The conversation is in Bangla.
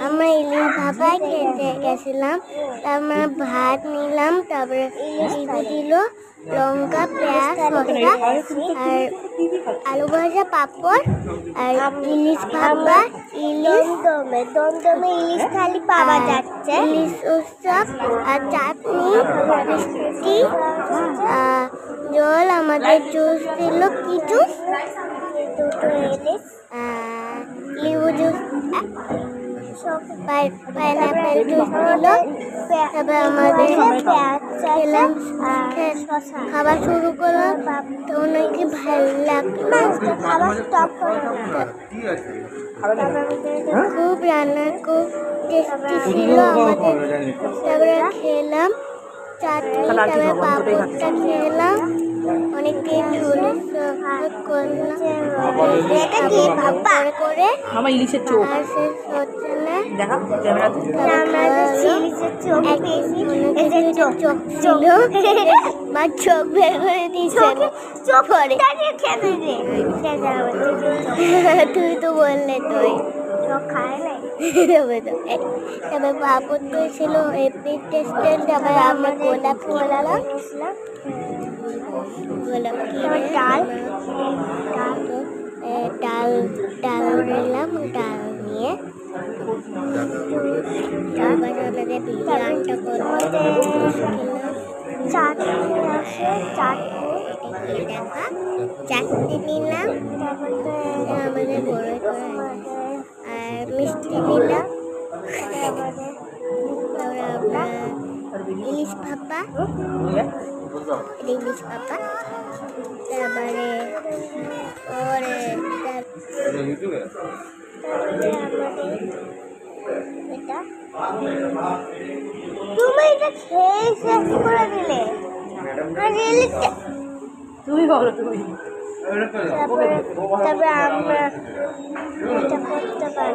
আমরা ইলিশ ভাপা খেতে গেছিলাম। আমরা ভাত নিলাম, তারপরে দিল লঙ্কা, পেঁয়াজ, শসা আর আলু ভাজা, পাঁপড় আর ইলিশ ভাপা, দমদমে ইলিশ থালি পাওয়া যাচ্ছে, ইলিশ উৎসব আর চাটনি, মিষ্টি, জল, আমাদের জুস দিল, কি জুস, দুটো ইলিশ, লেবু জুস, পাইনাপেল জুস দিল। তারপরে আমাদের খেলাম, খাবার শুরু করলাম, তো অনেকে ভালো লাগলো। খুব রান্না খুব টেস্টি ছিল আমাদের। তারপরে খেলাম চাটনি, তারপরে পাঁপড়টা খেলাম, অনেকে করলাম করে আমার ইলিশের চোখ আর শেষ হচ্ছে না। চোখ ছিল মা, চোখ বের করে দিয়েছে। তুই তো বললে তুই তবে পাপড় তো ছিল এপি টেস্টের। তারপরে আমরা গোলাপ খেলাম, গোলাপ কিনে ডাল ডাল নিলাম, ডাল নিয়ে তারপরে আমাদের বিরিয়ানিটা করলাম, চাটনি নিলাম, আমাদের বড় আর মিষ্টি নিলাম, আমরা ইলিশ ভাপা, ইলিশ ভাপা, তারপরে তুমি এটা খেয়ে শেষ করে দিলে। তুমি বলো তুমি। তারপরে আমরা এটা করতে পারি।